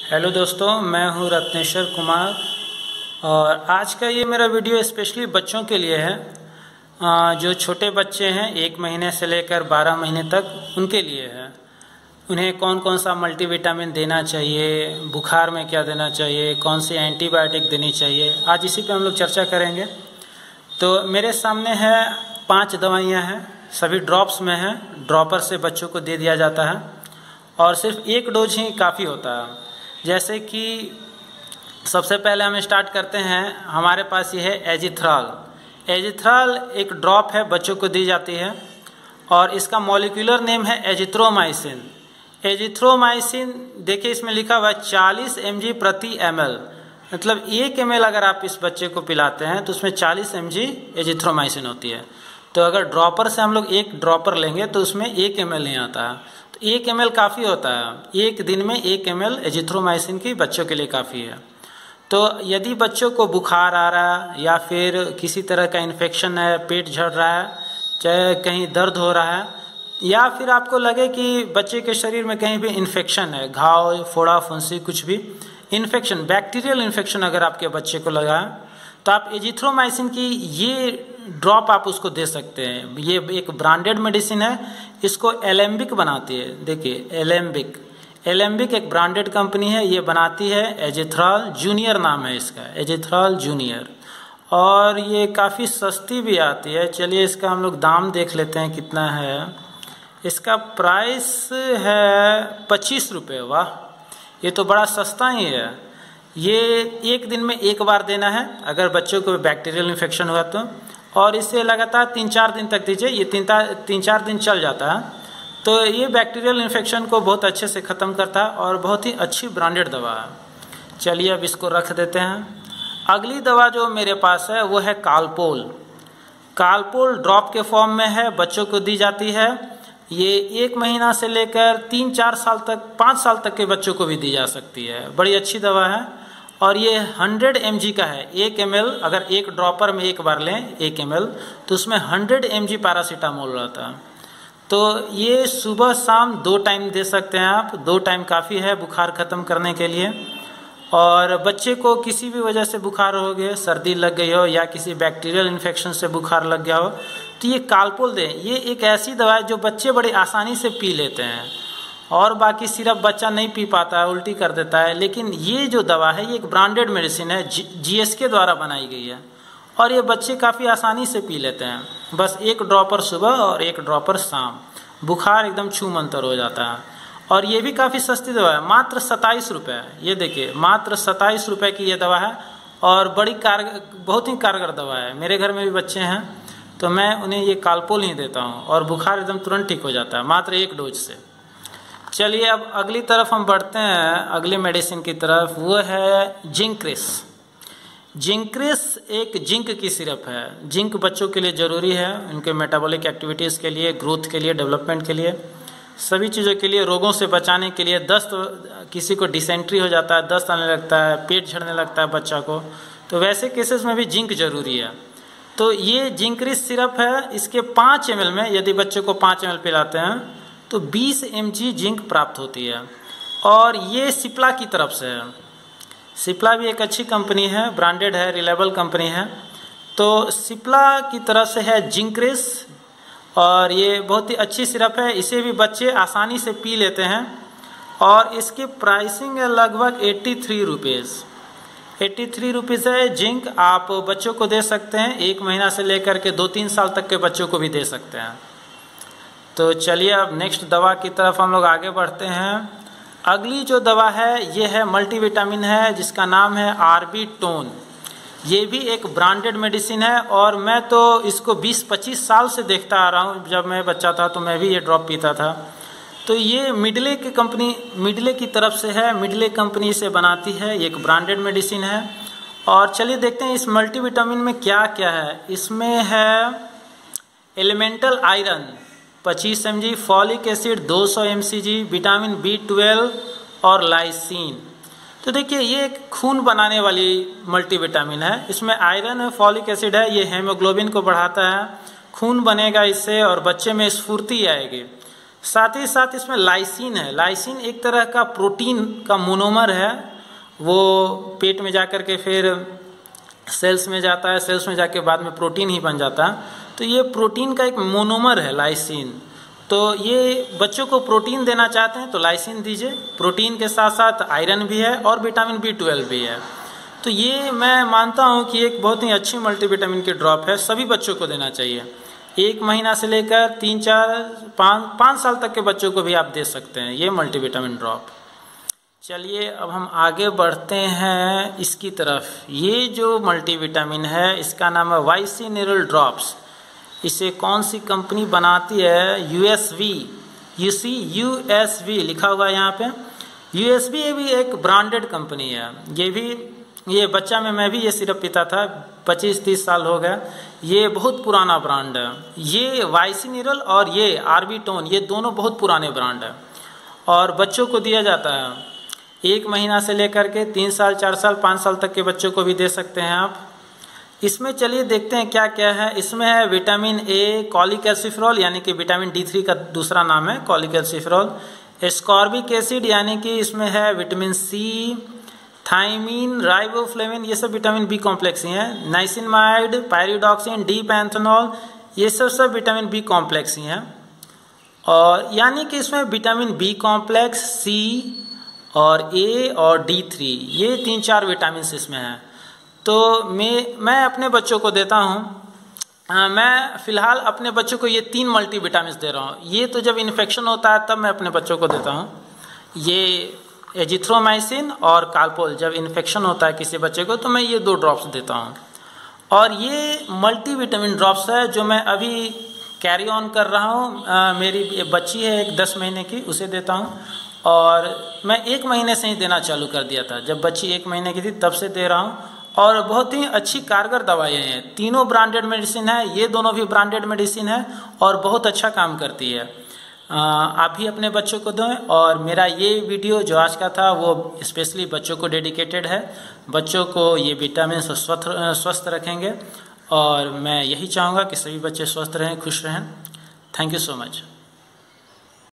Hello दोस्तों, मैं हूं रत्नेश्वर कुमार और आज का ये मेरा वीडियो स्पेशली बच्चों के लिए है। जो छोटे बच्चे हैं 1 महीने से लेकर 12 महीने तक उनके लिए है। उन्हें कौन कौन सा मल्टीविटामिन देना चाहिए, बुखार में क्या देना चाहिए, कौन सी एंटीबायोटिक देनी चाहिए, आज इसी पे हम लोग चर्चा करेंगे। तो मेरे सामने है 5 दवाइयाँ हैं, सभी ड्रॉप्स में हैं। ड्रॉपर से बच्चों को दे दिया जाता है और सिर्फ 1 डोज ही काफ़ी होता है। जैसे कि सबसे पहले हम स्टार्ट करते हैं, हमारे पास ये है एजिथ्रॉल। एजिथ्रॉल एक ड्रॉप है, बच्चों को दी जाती है और इसका मॉलिक्यूलर नेम है एजिथ्रोमाइसिन। एजिथ्रोमाइसिन देखिए इसमें लिखा हुआ है 40 mg प्रति ml, मतलब 1 ml अगर आप इस बच्चे को पिलाते हैं तो उसमें 40 mg एजिथ्रोमाइसिन होती है। तो अगर ड्रॉपर से हम लोग 1 ड्रॉपर लेंगे तो उसमें 1 ml नहीं आता है, तो 1 ml काफ़ी होता है। 1 दिन में 1 ml एजिथ्रोमाइसिन की बच्चों के लिए काफ़ी है। तो यदि बच्चों को बुखार आ रहा है या फिर किसी तरह का इन्फेक्शन है, पेट झड़ रहा है, चाहे कहीं दर्द हो रहा है, या फिर आपको लगे कि बच्चे के शरीर में कहीं भी इन्फेक्शन है, घाव, फोड़ा, फुंसी, कुछ भी इन्फेक्शन, बैक्टीरियल इन्फेक्शन अगर आपके बच्चे को लगा है, तो आप एजिथ्रोमाइसिन की ये ड्रॉप आप उसको दे सकते हैं। ये एक ब्रांडेड मेडिसिन है, इसको एलेम्बिक बनाती है। देखिए एलेम्बिक एक ब्रांडेड कंपनी है, ये बनाती है। एजिथ्रॉल जूनियर नाम है इसका, एजिथ्रॉल जूनियर, और ये काफ़ी सस्ती भी आती है। चलिए इसका हम लोग दाम देख लेते हैं कितना है। इसका प्राइस है 25 रुपये। वाह, ये तो बड़ा सस्ता ही है। ये 1 दिन में 1 बार देना है अगर बच्चों को बैक्टीरियल इन्फेक्शन हुआ तो, और इसे लगातार 3-4 दिन तक दीजिए। ये 3-4 दिन चल जाता है, तो ये बैक्टीरियल इन्फेक्शन को बहुत अच्छे से ख़त्म करता है और बहुत ही अच्छी ब्रांडेड दवा है। चलिए अब इसको रख देते हैं। अगली दवा जो मेरे पास है वो है कालपोल। कालपोल ड्रॉप के फॉर्म में है, बच्चों को दी जाती है। ये 1 महीना से लेकर 3-4 साल तक, 5 साल तक के बच्चों को भी दी जा सकती है। बड़ी अच्छी दवा है और ये 100 mg का है। 1 ml अगर 1 ड्रॉपर में 1 बार लें 1 ml, तो उसमें 100 mg पैरासीटामोल रहता है। तो ये सुबह शाम 2 टाइम दे सकते हैं आप। 2 टाइम काफ़ी है बुखार ख़त्म करने के लिए। और बच्चे को किसी भी वजह से बुखार हो गया, सर्दी लग गई हो या किसी बैक्टीरियल इन्फेक्शन से बुखार लग गया हो, तो ये कालपोल दें। ये एक ऐसी दवा है जो बच्चे बड़ी आसानी से पी लेते हैं, और बाकी सिर्फ बच्चा नहीं पी पाता है, उल्टी कर देता है। लेकिन ये जो दवा है ये एक ब्रांडेड मेडिसिन है, GSK द्वारा बनाई गई है, और ये बच्चे काफ़ी आसानी से पी लेते हैं। बस 1 ड्रॉपर सुबह और 1 ड्रॉपर शाम, बुखार एकदम छूमंतर हो जाता है। और ये भी काफ़ी सस्ती दवा है, मात्र 27 रुपये। ये देखिए मात्र 27 रुपये की ये दवा है और बहुत ही कारगर दवा है। मेरे घर में भी बच्चे हैं तो मैं उन्हें ये कालपोल ही देता हूँ और बुखार एकदम तुरंत ठीक हो जाता है मात्र 1 डोज से। चलिए अब अगली तरफ हम बढ़ते हैं, अगली मेडिसिन की तरफ। वो है जिंक्रिस। जिंक्रिस एक जिंक की सिरप है। जिंक बच्चों के लिए ज़रूरी है, उनके मेटाबॉलिक एक्टिविटीज़ के लिए, ग्रोथ के लिए, डेवलपमेंट के लिए, सभी चीज़ों के लिए, रोगों से बचाने के लिए। दस्त, किसी को डिसेंट्री हो जाता है, दस्त आने लगता है, पेट झड़ने लगता है बच्चा को, तो वैसे केसेस में भी जिंक जरूरी है। तो ये जिंक्रिस सिरप है। इसके 5 ml में यदि बच्चे को 5 ml पिलाते हैं तो 20 mg जिंक प्राप्त होती है, और ये सिप्ला की तरफ से है। सिप्ला भी एक अच्छी कंपनी है, ब्रांडेड है, रिलायबल कंपनी है। तो सिप्ला की तरफ से है जिंक्रिस, और ये बहुत ही अच्छी सिरप है। इसे भी बच्चे आसानी से पी लेते हैं, और इसकी प्राइसिंग है लगभग 83 रुपीज़। 83 रुपीज़ है। जिंक आप बच्चों को दे सकते हैं, 1 महीना से लेकर के 2-3 साल तक के बच्चों को भी दे सकते हैं। तो चलिए अब नेक्स्ट दवा की तरफ हम लोग आगे बढ़ते हैं। अगली जो दवा है ये है मल्टीविटामिन है, जिसका नाम है आर्बिटोन। ये भी एक ब्रांडेड मेडिसिन है, और मैं तो इसको 20-25 साल से देखता आ रहा हूँ। जब मैं बच्चा था तो मैं भी ये ड्रॉप पीता था। तो ये मिडले की तरफ से है, मिडले कंपनी इसे बनाती है, ये एक ब्रांडेड मेडिसिन है। और चलिए देखते हैं इस मल्टीविटामिन में क्या क्या है। इसमें है elemental iron 25 mg, folic acid 200 mcg, vitamin B12 और लाइसिन। तो देखिए ये एक खून बनाने वाली मल्टीविटामिन है। इसमें आयरन है, फॉलिक एसिड है, ये हेमोग्लोबिन को बढ़ाता है, खून बनेगा इससे और बच्चे में स्फूर्ति आएगी। साथ ही साथ इसमें लाइसिन है। लाइसिन एक तरह का प्रोटीन का मोनोमर है, वो पेट में जाकर के फिर सेल्स में जाता है, सेल्स में जाके बाद में प्रोटीन ही बन जाता है। तो ये प्रोटीन का एक मोनोमर है लाइसिन। तो ये बच्चों को प्रोटीन देना चाहते हैं तो लाइसिन दीजिए। प्रोटीन के साथ साथ आयरन भी है और विटामिन B12 भी है। तो ये मैं मानता हूँ कि एक बहुत ही अच्छी मल्टीविटामिन की ड्रॉप है, सभी बच्चों को देना चाहिए। 1 महीना से लेकर 3, 4, 5 साल तक के बच्चों को भी आप दे सकते हैं ये मल्टीविटामिन ड्रॉप। चलिए अब हम आगे बढ़ते हैं इसकी तरफ। ये जो मल्टीविटामिन है इसका नाम है वाइसिनिरल ड्रॉप्स। इसे कौन सी कंपनी बनाती है? USV लिखा हुआ है यहाँ पे। USV भी एक ब्रांडेड कंपनी है। ये बच्चा में मैं भी ये सिरप पीता था, 25-30 साल हो गया। ये बहुत पुराना ब्रांड है। ये वाइसिनिरल और ये आर्बिटोन, ये दोनों बहुत पुराने ब्रांड है और बच्चों को दिया जाता है। 1 महीना से लेकर के 3 साल, 4 साल, 5 साल तक के बच्चों को भी दे सकते हैं आप। इसमें चलिए देखते हैं क्या क्या है। इसमें है विटामिन A, कॉलीकैल्सिफेरॉल यानी कि विटामिन D3 का दूसरा नाम है कॉलीकैल्सिफेरॉल, एस्कॉर्बिक एसिड यानी कि इसमें है विटामिन C, थायमीन, राइबोफ्लेविन, ये सब विटामिन B कॉम्प्लेक्स ही हैं, नाइसिनमाइड, पायरिडॉक्सिन, डी पैंथेनॉल, ये सब विटामिन B कॉम्प्लेक्स ही हैं। और यानी कि इसमें विटामिन B कॉम्प्लेक्स, C और A और D3, ये 3-4 विटामिन इसमें हैं। तो मैं अपने बच्चों को देता हूँ। मैं फ़िलहाल अपने बच्चों को ये 3 मल्टीविटामिन दे रहा हूँ। ये तो जब इन्फेक्शन होता है तब मैं अपने बच्चों को देता हूँ। ये एजिथ्रोमाइसिन और कालपोल, जब इन्फेक्शन होता है किसी बच्चे को तो मैं ये 2 ड्रॉप्स देता हूँ। और ये मल्टीविटामिन ड्रॉप्स है जो मैं अभी कैरी ऑन कर रहा हूँ। मेरी बच्ची है एक 10 महीने की, उसे देता हूँ। और मैं 1 महीने से ही देना चालू कर दिया था, जब बच्ची 1 महीने की थी तब से दे रहा हूँ। और बहुत ही अच्छी कारगर दवाइयाँ हैं। तीनों ब्रांडेड मेडिसिन है, ये दोनों भी ब्रांडेड मेडिसिन है और बहुत अच्छा काम करती है। आप भी अपने बच्चों को दें। और मेरा ये वीडियो जो आज का था वो स्पेशली बच्चों को डेडिकेटेड है। बच्चों को ये विटामिन से स्वस्थ रखेंगे और मैं यही चाहूँगा कि सभी बच्चे स्वस्थ रहें, खुश रहें। Thank you so much.